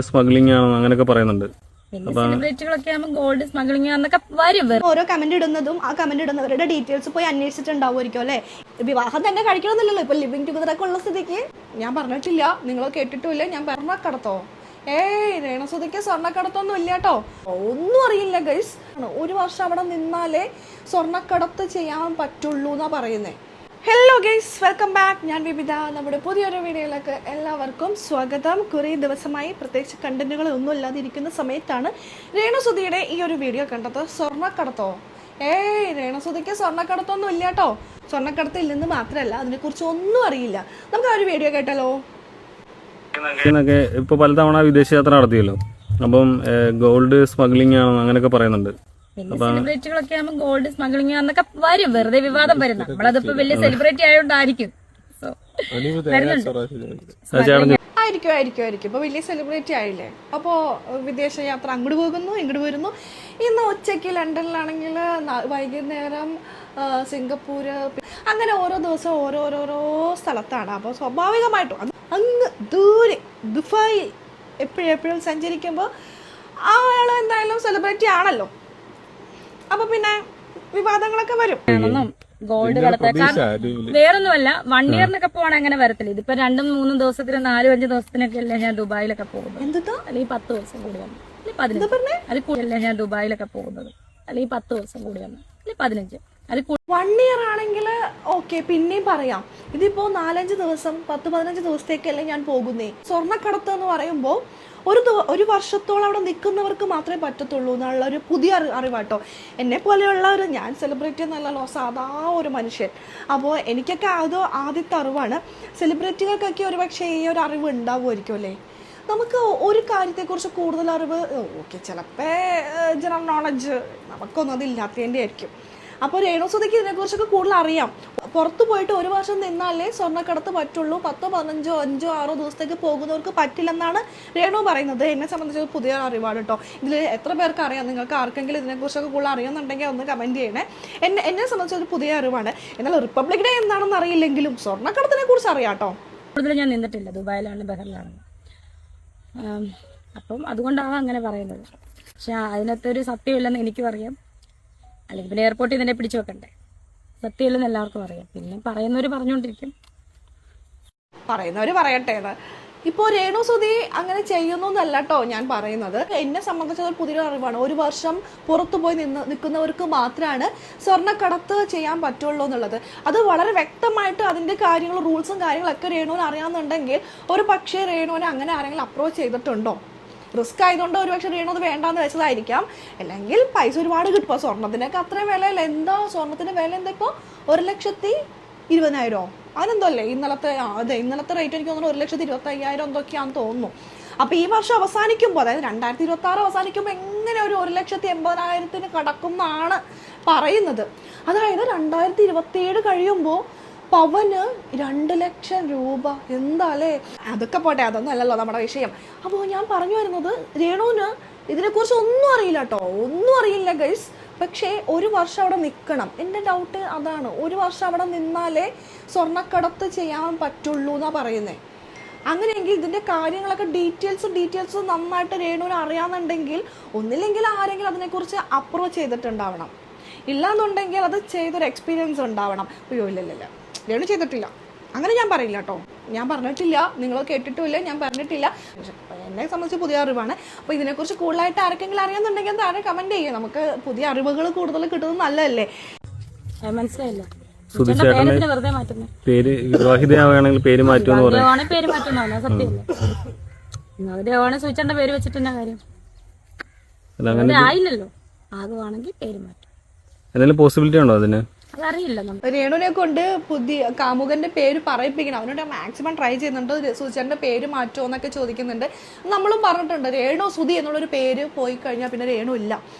Smuggling ആണോ അങ്ങനെയൊക്കെ പറയുന്നുണ്ട്. സെലിബ്രിറ്റികളൊക്കെ ആകുമ്പോൾ ഗോൾഡ് സ്മഗ്ലിംഗ് എന്നൊക്കെ വരും. ഓരോ കമന്റ് ഇടുന്നതും ആ കമന്റ് ഇടുന്നവരുടെ ഡീറ്റെയിൽസ് പോയി അന്വേഷിച്ചിട്ടുണ്ടാവുമായിരിക്കും അല്ലേ. വിവാഹം തന്നെ കഴിക്കണമെന്നില്ലല്ലോ, ഇപ്പൊ ലിവിങ് ടുഗദറൊക്കെ ഉള്ള സ്ഥിതിക്ക്. ഞാൻ പറഞ്ഞിട്ടില്ല, നിങ്ങൾ കേട്ടിട്ടില്ല, ഞാൻ സ്വർണ്ണക്കടത്തോ രേണുസുതിക്ക് സ്വർണ്ണക്കടത്തൊന്നും ഇല്ല കേട്ടോ, ഒന്നും അറിയില്ല ഗൈസ്. 1 വർഷം അവിടെ നിന്നാലേ സ്വർണ്ണക്കടത്ത് ചെയ്യാൻ പറ്റുള്ളൂ എന്നാ പറയുന്നേ. Hello guys, welcome back. ഞാൻ വിവിധ. നമ്മുടെ പുതിയൊരു വീഡിയോയിലേക്ക് എല്ലാവർക്കും സ്വാഗതം. കുറേ ദിവസമായി പ്രത്യേകിച്ച് കണ്ടന്റുകൾ ഒന്നും ഇല്ലാതിരിക്കുന്ന സമയത്താണ് രേണുസുതിയുടെ ഈ ഒരു വീഡിയോ കണ്ടത്. സ്വർണ്ണക്കടത്തോ രേണുസുതിക്ക് സ്വർണ്ണക്കടത്തൊന്നും ഇല്ല കേട്ടോ, സ്വർണ്ണക്കടത്ത് ഇല്ലെന്ന് മാത്രമല്ല അതിനെക്കുറിച്ച് ഒന്നും അറിയില്ല. നമുക്ക് ആ ഒരു വീഡിയോ കേട്ടാലോ. ഇപ്പൊ പലതവണ വിദേശയാത്ര നടത്തിയല്ലോ, അപ്പം ഗോൾഡ് സ്മഗ്ലിംഗ് ആണോ അങ്ങനെയൊക്കെ പറയുന്നുണ്ട്. സെലിബ്രിറ്റികളൊക്കെ ആകുമ്പോൾ ഗോൾഡ് സ്മഗ്ലിംഗ് എന്നൊക്കെ വരും, വെറുതെ വിവാദം വരും. നമ്മളതിപ്പോ വലിയ സെലിബ്രിറ്റി ആയതുകൊണ്ടായിരിക്കും. ആയിരിക്കും ഇപ്പൊ വലിയ സെലിബ്രിറ്റി ആയില്ലേ, അപ്പോ വിദേശ യാത്ര അങ്ങോട്ട് പോകുന്നു ഇങ്ങോട്ട് വരുന്നു. ഇന്ന് ഉച്ചയ്ക്ക് ലണ്ടനിലാണെങ്കിൽ വൈകുന്നേരം സിംഗപ്പൂര്, അങ്ങനെ ഓരോ ദിവസം ഓരോരോ സ്ഥലത്താണ്. അപ്പോൾ സ്വാഭാവികമായിട്ടും അങ്ങ് ദൂരെ ദുബായിൽ എപ്പോഴും സഞ്ചരിക്കുമ്പോൾ ആള് എന്തായാലും സെലിബ്രിറ്റി ആണല്ലോ, അപ്പൊ പിന്നെ വിവാദങ്ങളൊക്കെ വരും. ഗോൾഡ് കടത്താൻ വേറൊന്നുമല്ല, 1 ഇയറിനൊക്കെ പോവാണെങ്കിൽ അങ്ങനെ വരത്തില്ല. ഇതിപ്പോ 2-3 ദിവസത്തിന് 4-5 ദിവസത്തിനൊക്കെ അല്ലേ ഞാൻ ദുബായിലൊക്കെ പോകുന്നത്, അല്ലെങ്കിൽ 10 ദിവസം കൂടി വന്നു, അല്ലെങ്കിൽ 15. അത് കൂടുതലല്ലേ ഞാൻ ദുബായിലൊക്കെ പോകുന്നത്, അല്ലെങ്കിൽ 10 ദിവസം കൂടി വന്നു, അല്ലെങ്കിൽ 15. അത് 1 ഇയർ ആണെങ്കിൽ ഓക്കെ, പിന്നെയും പറയാം. ഇതിപ്പോ 4-5 ദിവസം 10-15 ദിവസത്തേക്കല്ലേ ഞാൻ പോകുന്നേ. സ്വർണ്ണക്കടത്ത് എന്ന് പറയുമ്പോൾ ഒരു വർഷത്തോളം അവിടെ നിൽക്കുന്നവർക്ക് മാത്രമേ പറ്റത്തുള്ളൂ എന്നുള്ള ഒരു പുതിയ അറിവാട്ടോ. എന്നെ പോലെയുള്ള ഞാൻ സെലിബ്രിറ്റി എന്നല്ലല്ലോ, സാധാ ഒരു മനുഷ്യൻ. അപ്പോൾ എനിക്കൊക്കെ അത് ആദ്യത്തെ അറിവാണ്. സെലിബ്രിറ്റികൾക്കൊക്കെ ഒരു പക്ഷേ ഈ ഒരു അറിവ് ഉണ്ടാവുമായിരിക്കും അല്ലേ. നമുക്ക് ഒരു കാര്യത്തെക്കുറിച്ച് കൂടുതൽ അറിവ് ഓക്കെ, ചിലപ്പോൾ ജനറൽ നോളജ് നമുക്കൊന്നും അതില്ലാത്തതിൻ്റെ ആയിരിക്കും. അപ്പോൾ രേണുസുതിക്ക് ഇതിനെക്കുറിച്ചൊക്കെ കൂടുതൽ അറിയാം. പുറത്തു പോയിട്ട് 1 വർഷം നിന്നാലേ സ്വർണ്ണക്കടത്ത് പറ്റുള്ളൂ, 10, 15, 5, 6 ദിവസത്തേക്ക് പോകുന്നവർക്ക് പറ്റില്ലെന്നാണ് രേണു പറയുന്നത്. എന്നെ സംബന്ധിച്ച് പുതിയ അറിവാണ് കേട്ടോ. ഇതിൽ എത്ര പേർക്ക് അറിയാം, നിങ്ങൾക്ക് ആർക്കെങ്കിലും ഇതിനെക്കുറിച്ചൊക്കെ കൂടുതൽ അറിയാമെന്നുണ്ടെങ്കിൽ ഒന്ന് കമൻറ്റ് ചെയ്യണേ. എന്നെ സംബന്ധിച്ചൊരു പുതിയ അറിവാണ്. എന്നാൽ റിപ്പബ്ലിക് ഡേ എന്താണെന്ന് അറിയില്ലെങ്കിലും സ്വർണ്ണക്കടത്തിനെ കുറിച്ച് അറിയാം കേട്ടോ. കൂടുതൽ ഞാൻ നിന്നിട്ടില്ല, ദുബായിലാണ് ബഹറിലാണ്, അപ്പം അതുകൊണ്ടാണ് അങ്ങനെ പറയുന്നത്. പക്ഷെ അതിനകത്തൊരു സത്യമില്ലെന്ന് എനിക്കും അറിയാം, അല്ലെങ്കിൽ പിന്നെ എയർപോർട്ടിൽ തന്നെ പിടിച്ചു വെക്കണ്ടേ. സത്യമില്ലെന്ന് എല്ലാവർക്കും അറിയാം, പിന്നെ പറയുന്നവര് പറഞ്ഞുകൊണ്ടിരിക്കും. പറയുന്നവര് പറയട്ടെ. ഇപ്പോ രേണുസുതി അങ്ങനെ ചെയ്യുന്നു എന്നല്ല കേട്ടോ ഞാൻ പറയുന്നത്. എന്നെ സംബന്ധിച്ചത് പുതിയൊരു അറിവാണ്. 1 വർഷം പുറത്തു പോയി നിൽക്കുന്നവർക്ക് മാത്രമാണ് സ്വർണ്ണക്കടത്ത് ചെയ്യാൻ പറ്റുള്ളൂ എന്നുള്ളത്. അത് വളരെ വ്യക്തമായിട്ട് അതിന്റെ കാര്യങ്ങൾ, റൂൾസും കാര്യങ്ങളൊക്കെ രേണുവിന് അറിയാമെന്നുണ്ടെങ്കിൽ ഒരു പക്ഷേ രേണുവിനെ അങ്ങനെ ആരെങ്കിലും അപ്രോച്ച് ചെയ്തിട്ടുണ്ടോ? റിസ്ക് ആയതുകൊണ്ട് ഒരു പക്ഷേ രേണു അത് വേണ്ടാന്ന് വെച്ചതായിരിക്കാം. അല്ലെങ്കിൽ പൈസ ഒരുപാട് കിട്ടുമോ, സ്വർണ്ണത്തിനൊക്കെ അത്രയും വിലയില്ല. എന്താ സ്വർണ്ണത്തിന്റെ വില എന്താ ഇപ്പോൾ 1,20,000 അതിനെന്തോ അല്ലേ ഇന്നലത്തെ റേറ്റ് എനിക്ക് തോന്നുന്നു 1,25,000 എന്തൊക്കെയാണെന്ന് തോന്നുന്നു. അപ്പൊ ഈ വർഷം അവസാനിക്കുമ്പോൾ, അതായത് 2026 അവസാനിക്കുമ്പോൾ എങ്ങനെ ഒരു 1,80,000 കടക്കും എന്നാണ് പറയുന്നത്. അതായത് 2027 കഴിയുമ്പോൾ പവന് 2 ലക്ഷം രൂപ. എന്താല്ലേ, അതൊക്കെ പോട്ടെ, അതൊന്നും അല്ലല്ലോ നമ്മുടെ വിഷയം. അപ്പോൾ ഞാൻ പറഞ്ഞു വരുന്നത്, രേണുവിന് ഇതിനെക്കുറിച്ച് ഒന്നും അറിയില്ല കേട്ടോ, ഒന്നും അറിയില്ല ഗൈസ്. പക്ഷേ 1 വർഷം അവിടെ നിൽക്കണം. എൻ്റെ ഡൗട്ട് അതാണ്, 1 വർഷം അവിടെ നിന്നാലേ സ്വർണ്ണക്കടത്ത് ചെയ്യാൻ പറ്റുള്ളൂ എന്നാ പറയുന്നത്. അങ്ങനെയെങ്കിൽ ഇതിൻ്റെ കാര്യങ്ങളൊക്കെ ഡീറ്റെയിൽസ് നന്നായിട്ട് രേണുവിന് അറിയാമെന്നുണ്ടെങ്കിൽ ഒന്നില്ലെങ്കിൽ ആരെങ്കിലും അതിനെക്കുറിച്ച് അപ്രോച്ച് ചെയ്തിട്ടുണ്ടാവണം, ഇല്ലാന്നുണ്ടെങ്കിൽ അത് ചെയ്തൊരു എക്സ്പീരിയൻസ് ഉണ്ടാവണം. അയ്യോ ഇല്ല, രേണു ചെയ്തിട്ടില്ല, അങ്ങനെ ഞാൻ പറയില്ല കേട്ടോ. ഞാൻ പറഞ്ഞിട്ടില്ല, നിങ്ങൾ കേട്ടിട്ടുമില്ല, ഞാൻ പറഞ്ഞിട്ടില്ല. എന്നെ സംബന്ധിച്ച് പുതിയ അറിവാണ്. അപ്പോൾ ഇതിനെക്കുറിച്ച് കൂടുതലായിട്ട് ആർക്കെങ്കിലും അറിയാമെന്നുണ്ടെങ്കിൽ താഴെ കമൻറ്റ് ചെയ്യുക. നമുക്ക് പുതിയ അറിവുകൾ കൂടുതൽ കിട്ടുന്നത് നല്ലതല്ലേ. മനസ്സിലായില്ല, വെറുതെ മാറ്റുന്നത് പേര് വിവാഹിതയാവുകയാണെങ്കിൽ പേര് മാറ്റുമെന്ന് പേര് മാറ്റുന്നല്ല, സത്യമല്ല. അവരുടെ സൂചിച്ചേണ്ട പേര് വെച്ചിട്ട് തന്നെ കാര്യം ആയില്ലല്ലോ. ആകുവാണെങ്കിൽ പേര് മാറ്റും. എന്തെങ്കിലും പോസിബിലിറ്റി ഉണ്ടോ അതിന്? അതറിയില്ല. രേണുവിനെ കൊണ്ട് പുതിയ കാമുകന്റെ പേര് പറയിപ്പിക്കണം. അവനോട് മാക്സിമം ട്രൈ ചെയ്യുന്നുണ്ട്. സുചേട്ടന്റെ പേര് മാറ്റുമോ എന്നൊക്കെ ചോദിക്കുന്നുണ്ട്. നമ്മളും പറഞ്ഞിട്ടുണ്ട്, രേണു സുധി എന്നുള്ളൊരു പേര് പോയി കഴിഞ്ഞാൽ പിന്നെ രേണു ഇല്ല.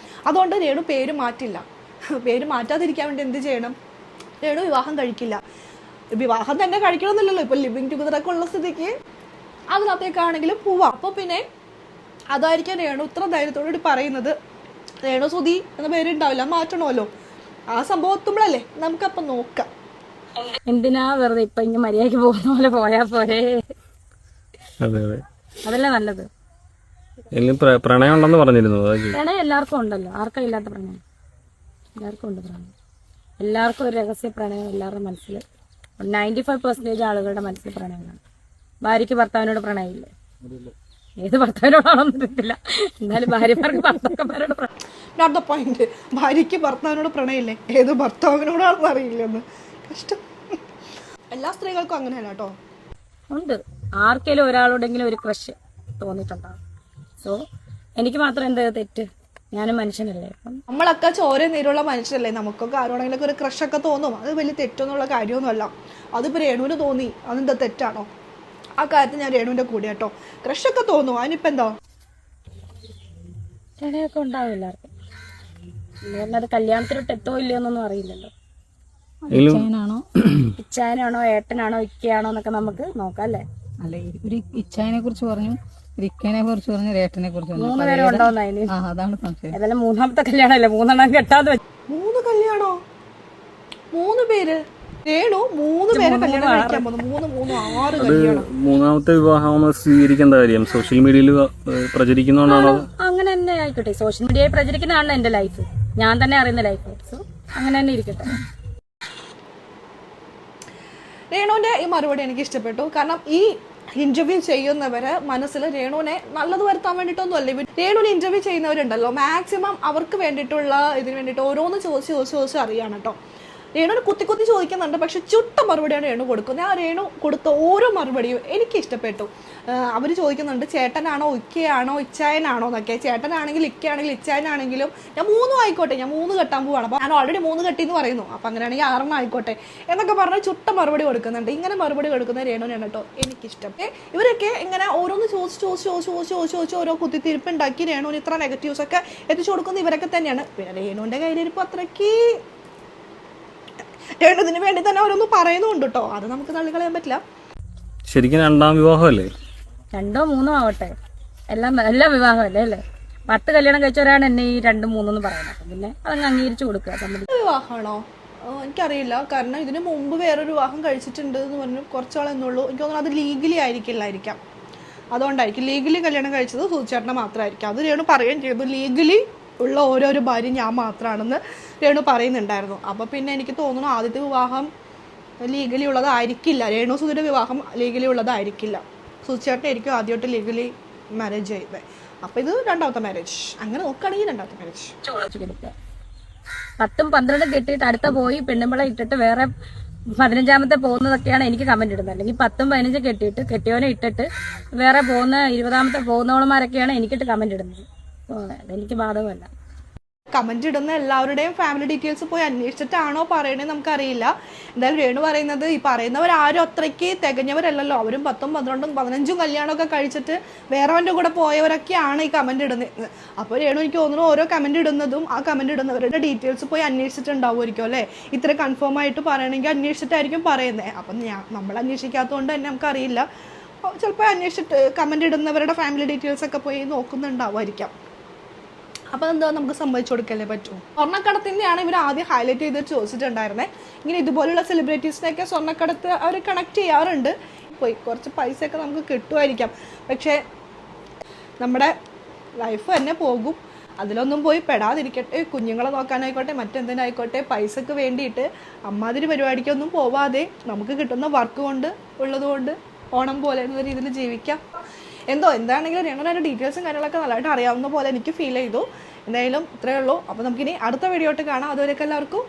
അതുകൊണ്ട് രേണു പേര് മാറ്റില്ല. പേര് മാറ്റാതിരിക്കാൻ വേണ്ടി എന്ത് ചെയ്യണം? രേണു വിവാഹം കഴിക്കില്ല. വിവാഹം തന്നെ കഴിക്കണമെന്നില്ലല്ലോ, ഇപ്പൊ ലിവിങ് ടുഗദറൊക്കെ ഉള്ള സ്ഥിതിക്ക് അതിനകത്തേക്കാണെങ്കിലും പോവാം. അപ്പോൾ പിന്നെ അതായിരിക്കും രേണു ഇത്ര ധൈര്യത്തോടുകൂടി പറയുന്നത്. രേണു സുധി എന്ന പേരുണ്ടാവില്ല, മാറ്റണമല്ലോ. ആ സംഭവം എത്തുമ്പോഴല്ലേ നമുക്കപ്പം നോക്കാം. എന്തിനാ വെറുതെ ഇപ്പൊ മര്യാദക്ക് പോകുന്ന പോലെ പോയാ പോരെ, അതല്ലേ നല്ലത്. പ്രണയം ഉണ്ടെന്ന് പറഞ്ഞിരുന്നു. പ്രണയം എല്ലാവർക്കും ഉണ്ടല്ലോ, ആർക്കും ഇല്ലാത്ത പ്രണയം? എല്ലാവർക്കും ഉണ്ട് പ്രണയം. എല്ലാവർക്കും ഒരു രഹസ്യ പ്രണയം എല്ലാവരുടെ മനസ്സിൽ 95% ആളുകളുടെ മനസ്സിൽ പ്രണയമാണ്. ഭാര്യയ്ക്ക് ഭർത്താവിനോട് പ്രണയമില്ലേ? ഏത് ഭർത്താവിനോടാണെന്ന് അറിയത്തില്ല, എന്നാലും ഭാര്യമാർക്ക് ഭർത്താക്കന്മാരോട് നോട്ട് ദ പോയിന്റ്. ഭാര്യയ്ക്ക് ഭർത്താവിനോട് പ്രണയമില്ലേ? ഏത് ഭർത്താവിനോടാണെന്ന് അറിയില്ലെന്ന്. കഷ്ടം. എല്ലാ സ്ത്രീകൾക്കും അങ്ങനെയല്ല കേട്ടോ. ഉണ്ട്. ആർക്കെങ്കിലും ഒരാളോടെങ്കിലും ഒരു ക്രഷ് തോന്നിയിട്ടുണ്ടാവും. സോ എനിക്ക് മാത്രം എന്താ തെറ്റ്? ഞാനും മനുഷ്യനല്ലേ. നമ്മളൊക്കെ ചോര നീരുള്ള മനുഷ്യരല്ലേ, നമുക്കൊക്കെ ആരോടെങ്കിലും ഒരു ക്രഷൊക്കെ തോന്നും. അത് വലിയ തെറ്റൊന്നുള്ള കാര്യമൊന്നുമല്ല. അതിപ്പോൾ രേണുവിന് തോന്നി, അതെന്താ തെറ്റാണോ? ആ കാര്യത്തിൽ ഞാൻ രേണുവിന്റെ കൂടെ കേട്ടോ. ക്രഷൊക്കെ തോന്നും, അതിനിപ്പോ എന്താ? പ്രണയമൊക്കെ ഉണ്ടാവും എല്ലാവർക്കും. അത് കല്യാണത്തിലോട്ട് എത്തോ ഇല്ലയോന്നൊന്നും അറിയില്ലല്ലോ. ഇച്ചായനാണോ ഏട്ടനാണോ ഇക്കയാണോ എന്നൊക്കെ നമുക്ക് നോക്കാം അല്ലേ? അല്ല, ഒരു ഇച്ചായനെ കുറിച്ച് പറഞ്ഞു, ഇക്കനെ കുറിച്ച് പറഞ്ഞു, ഏട്ടനെ കുറിച്ച് പറഞ്ഞു. 3 പേരും ഉണ്ടോന്ന് അതിന്? അതാണ് സംശയം. ഏതായാലും 3ാമത്തെ കല്യാണമല്ലേ, 3 കെട്ടാതെ 3 കല്യാണോ? 3 പേര്? രേണു 3 പേരെ കല്യാണം കഴിക്കാൻ പോകുന്നു. 6 കല്യാണം. 3ാമത്തെ വിവാഹം സ്വീകരിക്കേണ്ട കാര്യം സോഷ്യൽ മീഡിയയിൽ പ്രചരിക്കുന്നതുകൊണ്ടാണോ? അങ്ങനെ തന്നെ ആയിക്കോട്ടെ. സോഷ്യൽ മീഡിയയിൽ പ്രചരിക്കുന്നതാണ് എന്റെ ലൈഫ്, ഞാൻ തന്നെ അറിയുന്ന ലൈഫ്. സോ അങ്ങനെ തന്നെ ഇരിക്കട്ടെ. രേണുവിന്റെ ഈ മറുപടി എനിക്ക് ഇഷ്ടപ്പെട്ടു. കാരണം ഈ ഇന്റർവ്യൂ ചെയ്യുന്നവര് മനസ്സിൽ രേണുവിനെ നല്ലത് വരുത്താൻ വേണ്ടിയിട്ടൊന്നും അല്ല. രേണുവിനെ ഇന്റർവ്യൂ ചെയ്യുന്നവരുണ്ടല്ലോ, മാക്സിമം അവർക്ക് വേണ്ടിയിട്ടുള്ള ഇതിന് വേണ്ടിയിട്ട് ഓരോന്ന് ചോദിച്ച് അറിയാണ് കേട്ടോ. രേണുവിന് കുത്തി ചോദിക്കുന്നുണ്ട്, പക്ഷെ ചുട്ട മറുപടിയാണ് രേണു കൊടുക്കുന്നത്. ആ രേണു കൊടുത്ത ഓരോ മറുപടിയും എനിക്ക് ഇഷ്ടപ്പെട്ടു. അവർ ചോദിക്കുന്നുണ്ട് ചേട്ടനാണോ ഇക്കയാണോ ഇച്ചായനാണോ എന്നൊക്കെ. ചേട്ടനാണെങ്കിൽ ഇക്കയാണെങ്കിൽ ഇച്ചായനാണെങ്കിലും ഞാൻ 3 ആയിക്കോട്ടെ, ഞാൻ 3 കെട്ടാൻ പോവാണ്, അപ്പോൾ ഞാൻ ഓൾറെഡി 3 കെട്ടി എന്ന് പറയുന്നു, അപ്പം അങ്ങനെയാണെങ്കിൽ 6 ആയിക്കോട്ടെ എന്നൊക്കെ പറഞ്ഞ് ചുട്ട മറുപടി കൊടുക്കുന്നുണ്ട്. ഇങ്ങനെ മറുപടി കൊടുക്കുന്ന രേണുവിനാണ് കേട്ടോ എനിക്കിഷ്ടം. ഇവരൊക്കെ ഇങ്ങനെ ഓരോന്ന് ചോദിച്ച് ഓരോ കുത്തിത്തിരിപ്പുണ്ടാക്കി രേണുവിന് ഇത്ര നെഗറ്റീവ്സ് ഒക്കെ എത്തിച്ചു കൊടുക്കുന്ന ഇവരൊക്കെ തന്നെയാണ്. പിന്നെ രേണുവിന്റെ കയ്യിലിരിപ്പോൾ അത്രയ്ക്ക് രേണുവിന് വേണ്ടി തന്നെ ഓരോന്ന് പറയുന്നുണ്ട് കേട്ടോ, അത് നമുക്ക് തള്ളിക്കളയാൻ പറ്റില്ല. ശരിക്കും 2ാം വിവാഹമല്ലേ? 2ഓ 3ഓ ആവട്ടെ, എല്ലാം വിവാഹമല്ലേ അല്ലേ? 10 കല്യാണം കഴിച്ചവരാണ് എന്നെ ഈ 2, 3 എന്ന് പറയുന്നത്. പിന്നെ അതങ്ങ് അംഗീകരിച്ചു കൊടുക്കുക. വിവാഹമാണോ എനിക്കറിയില്ല. കാരണം ഇതിനു മുമ്പ് വേറൊരു വിവാഹം കഴിച്ചിട്ടുണ്ട് എന്ന് പറഞ്ഞു, കുറച്ചാളെന്നുള്ളൂ. എനിക്ക് തോന്നുന്നു അത് ലീഗലി ആയിരിക്കില്ലായിരിക്കാം. അതുകൊണ്ടായിരിക്കും ലീഗലി കല്യാണം കഴിച്ചത് സൂചേട്ടനെ മാത്രമായിരിക്കും. അത് രേണു പറയുകയും ചെയ്തു, ലീഗലി ഉള്ള ഓരോരോ ഭാര്യ ഞാൻ മാത്രമാണെന്ന് രേണു പറയുന്നുണ്ടായിരുന്നു. അപ്പോൾ പിന്നെ എനിക്ക് തോന്നുന്നു ആദ്യത്തെ വിവാഹം ലീഗലി ഉള്ളതായിരിക്കില്ല. രേണു സുധിയുടെ വിവാഹം ലീഗലി ഉള്ളതായിരിക്കില്ല. സുചേട്ടനായിരിക്കും ആദ്യമായിട്ട് ലീഗലി മാരേജ് ചെയ്തത്. അപ്പോൾ ഇത് 2ാമത്തെ മാരേജ്. അങ്ങനെ നോക്കുകയാണെങ്കിൽ 2ാമത്തെ മാരേജ്. 10ഉം 12ഉം കെട്ടിയിട്ട് അടുത്ത പോയി പെണ്ണുമ്പളെ ഇട്ടിട്ട് വേറെ 15ാമത്തെ പോകുന്നതൊക്കെയാണ് എനിക്ക് കമന്റ് ഇടുന്നത്. അല്ലെങ്കിൽ 10ഉം 15ഉം കെട്ടിയിട്ട് കെട്ടിയോനെ ഇട്ടിട്ട് വേറെ പോകുന്ന 20ാമത്തെ പോകുന്നവളമാരൊക്കെയാണ് എനിക്കിട്ട് കമന്റ് ഇടുന്നത്. അതെനിക്ക് ബാധകമല്ല. കമന്റ് ഇടുന്ന എല്ലാവരുടെയും ഫാമിലി ഡീറ്റെയിൽസ് പോയി അന്വേഷിച്ചിട്ടാണോ പറയണേന്ന് നമുക്കറിയില്ല. എന്തായാലും രേണു പറയുന്നത് ഈ പറയുന്നവരാരും അത്രയ്ക്ക് തികഞ്ഞവരല്ലല്ലോ. അവരും 10ഉം 12ഉം 15ഉം കല്യാണമൊക്കെ കഴിച്ചിട്ട് വേറെവൻ്റെ കൂടെ പോയവരൊക്കെയാണ് ഈ കമന്റ് ഇടുന്നത്. അപ്പോൾ രേണു എനിക്ക് തോന്നുന്നു ഓരോ കമന്റ് ഇടുന്നതും ആ കമന്റ് ഇടുന്നവരുടെ ഡീറ്റെയിൽസ് പോയി അന്വേഷിച്ചിട്ടുണ്ടാവുമായിരിക്കും അല്ലേ? ഇത്ര കൺഫേം ആയിട്ട് പറയണമെങ്കിൽ അന്വേഷിച്ചിട്ടായിരിക്കും പറയുന്നത്. അപ്പം നമ്മൾ അന്വേഷിക്കാത്തതുകൊണ്ട് തന്നെ നമുക്കറിയില്ല. ചിലപ്പോൾ അന്വേഷിച്ചിട്ട് കമന്റ് ഇടുന്നവരുടെ ഫാമിലി ഡീറ്റെയിൽസ് ഒക്കെ പോയി നോക്കുന്നുണ്ടാവുമായിരിക്കാം. അപ്പോൾ എന്താ നമുക്ക് സമ്മതിച്ചു കൊടുക്കല്ലേ പറ്റൂ. സ്വർണ്ണക്കടത്തിൻ്റെയാണ് ഇവർ ആദ്യം ഹൈലൈറ്റ് ചെയ്തിട്ട് ചോദിച്ചിട്ടുണ്ടായിരുന്നത്. ഇങ്ങനെ ഇതുപോലുള്ള സെലിബ്രിറ്റീസിനെയൊക്കെ സ്വർണ്ണക്കടത്ത് അവർ കണക്ട് ചെയ്യാറുണ്ട്. പോയി കുറച്ച് പൈസയൊക്കെ നമുക്ക് കിട്ടുമായിരിക്കാം, പക്ഷേ നമ്മുടെ ലൈഫ് തന്നെ പോകും. അതിലൊന്നും പോയി പെടാതിരിക്കട്ടെ. കുഞ്ഞുങ്ങളെ നോക്കാനായിക്കോട്ടെ മറ്റെന്തിനായിക്കോട്ടെ പൈസക്ക് വേണ്ടിയിട്ട് അമ്മാതിരി പരിപാടിക്കൊന്നും പോവാതെ നമുക്ക് കിട്ടുന്ന വർക്ക് കൊണ്ട് ഉള്ളതുകൊണ്ട് ഓണം പോലെ എന്ന രീതിയിൽ ജീവിക്കാം. എന്താണെങ്കിലും രേണുവിൻ്റെ ഡീറ്റെയിൽസും കാര്യങ്ങളൊക്കെ നല്ലതായിട്ട് അറിയാവുന്ന പോലെ എനിക്ക് ഫീൽ ചെയ്തു. എന്തായാലും ഇത്രയേ ഉള്ളൂ. അപ്പോൾ നമുക്കിനി അടുത്ത വീഡിയോ ആയിട്ട് കാണാം. അതുവരെയൊക്കെ എല്ലാവർക്കും